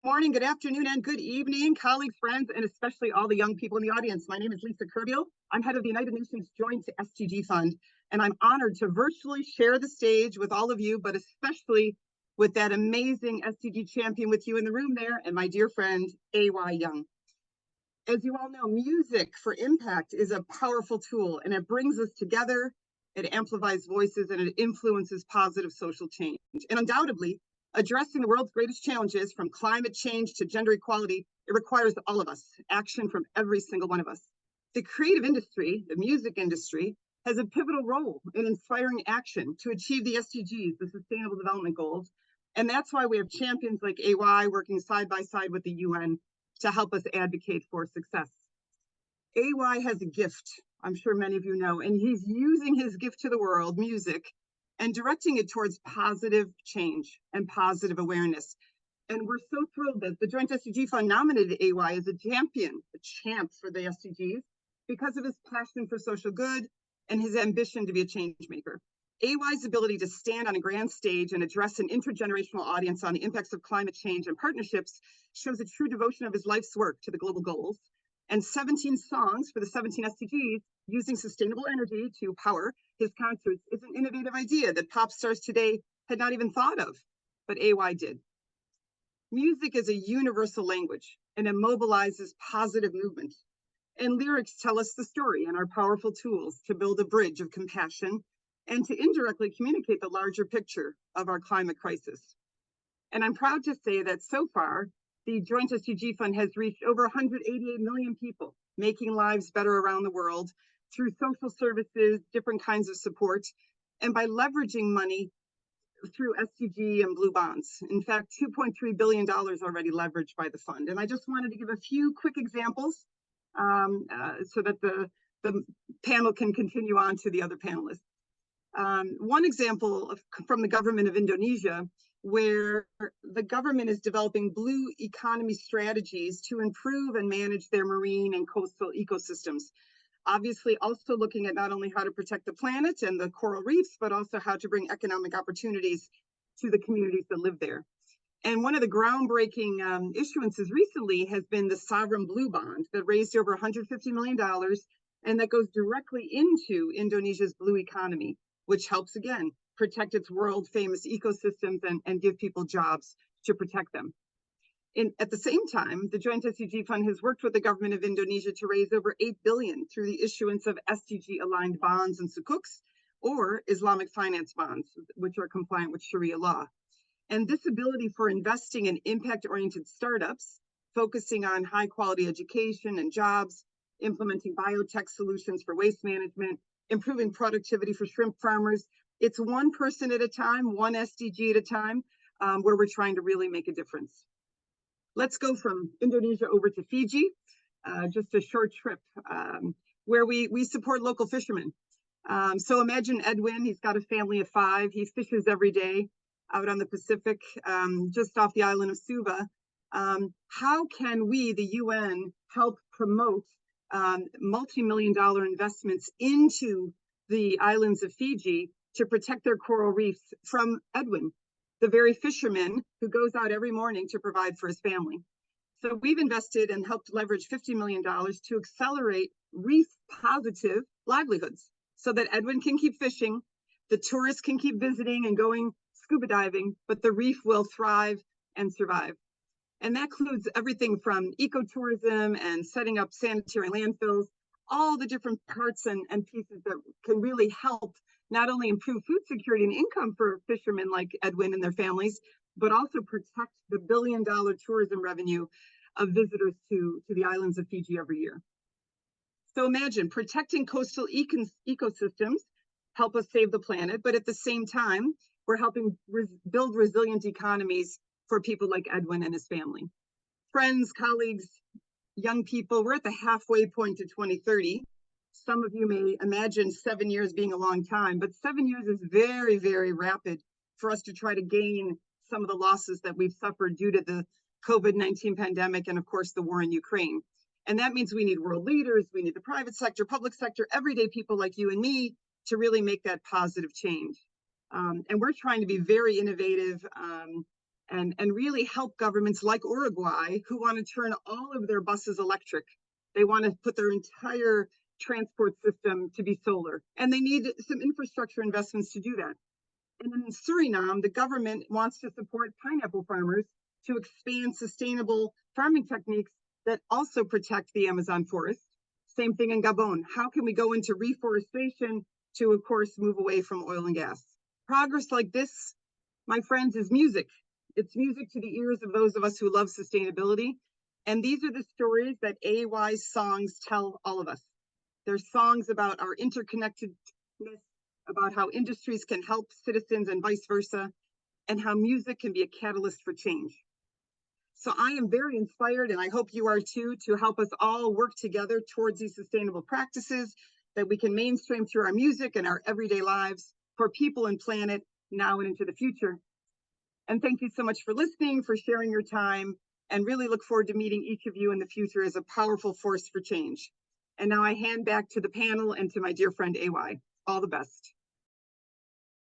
morning, good afternoon, and good evening, colleagues, friends, and especially all the young people in the audience. My name is Lisa Kurbiel. I'm head of the United Nations Joint SDG Fund, and I'm honored to virtually share the stage with all of you, but especially with that amazing SDG champion with you in the room there, and my dear friend, A.Y. Young. As you all know, music for impact is a powerful tool, and it brings us together, it amplifies voices, and it influences positive social change. And undoubtedly, addressing the world's greatest challenges, from climate change to gender equality, it requires all of us, action from every single one of us. The creative industry, the music industry, has a pivotal role in inspiring action to achieve the SDGs, the Sustainable Development Goals. And that's why we have champions like AY working side by side with the UN to help us advocate for success. AY has a gift, I'm sure many of you know, and he's using his gift to the world, music, and directing it towards positive change and positive awareness. And we're so thrilled that the Joint SDG Fund nominated AY as a champion, a champ for the SDGs, because of his passion for social good and his ambition to be a change maker. AY's ability to stand on a grand stage and address an intergenerational audience on the impacts of climate change and partnerships shows a true devotion of his life's work to the global goals. And 17 songs for the 17 SDGs using sustainable energy to power his concerts is an innovative idea that pop stars today had not even thought of, but AY did. Music is a universal language, and it mobilizes positive movement. And lyrics tell us the story and are powerful tools to build a bridge of compassion and to indirectly communicate the larger picture of our climate crisis. And I'm proud to say that so far, the Joint SDG Fund has reached over 188 million people, making lives better around the world through social services, different kinds of support, and by leveraging money through SDG and blue bonds. In fact, $2.3 billion already leveraged by the fund. And I just wanted to give a few quick examples so that the panel can continue on to the other panelists. One example from the government of Indonesia, where the government is developing blue economy strategies to improve and manage their marine and coastal ecosystems. Obviously, also looking at not only how to protect the planet and the coral reefs, but also how to bring economic opportunities to the communities that live there. And one of the groundbreaking issuances recently has been the Sovereign Blue Bond that raised over $150 million, and that goes directly into Indonesia's blue economy, which helps, again, protect its world-famous ecosystems and give people jobs to protect them. At the same time, the Joint SDG Fund has worked with the government of Indonesia to raise over $8 billion through the issuance of SDG-aligned bonds and sukuks, or Islamic finance bonds, which are compliant with Sharia law. And this ability for investing in impact-oriented startups, focusing on high-quality education and jobs, implementing biotech solutions for waste management, improving productivity for shrimp farmers, it's one person at a time, one SDG at a time, where we're trying to really make a difference. Let's go from Indonesia over to Fiji, just a short trip, where we support local fishermen. So imagine Edwin, he's got a family of 5, he fishes every day out on the Pacific, just off the island of Suva. How can we, the UN, help promote multi-million-dollar investments into the islands of Fiji to protect their coral reefs from Edwin, the very fisherman who goes out every morning to provide for his family? So we've invested and helped leverage $50 million to accelerate reef-positive livelihoods so that Edwin can keep fishing, the tourists can keep visiting and going scuba diving, but the reef will thrive and survive. And that includes everything from ecotourism and setting up sanitary landfills, all the different parts and pieces that can really help not only improve food security and income for fishermen like Edwin and their families, but also protect the billion-dollar tourism revenue of visitors to the islands of Fiji every year. So imagine protecting coastal ecosystems help us save the planet, but at the same time, we're helping build resilient economies for people like Edwin and his family. Friends, colleagues, young people, we're at the halfway point to 2030. Some of you may imagine 7 years being a long time, but 7 years is very, very rapid for us to try to gain some of the losses that we've suffered due to the COVID-19 pandemic and, of course, the war in Ukraine. And that means we need world leaders, we need the private sector, public sector, everyday people like you and me to really make that positive change. And we're trying to be very innovative and really help governments like Uruguay who want to turn all of their buses electric. They want to put their entire transport system to be solar, and they need some infrastructure investments to do that. And in Suriname, the government wants to support pineapple farmers to expand sustainable farming techniques that also protect the Amazon forest. Same thing in Gabon. How can we go into reforestation to, of course, move away from oil and gas? Progress like this, my friends, is music. It's music to the ears of those of us who love sustainability. And these are the stories that AY's songs tell all of us. They're songs about our interconnectedness, about how industries can help citizens and vice versa, and how music can be a catalyst for change. So I am very inspired, and I hope you are too, to help us all work together towards these sustainable practices that we can mainstream through our music and our everyday lives for people and planet now and into the future. And thank you so much for listening, for sharing your time, and really look forward to meeting each of you in the future as a powerful force for change. And now I hand back to the panel and to my dear friend AY. All the best.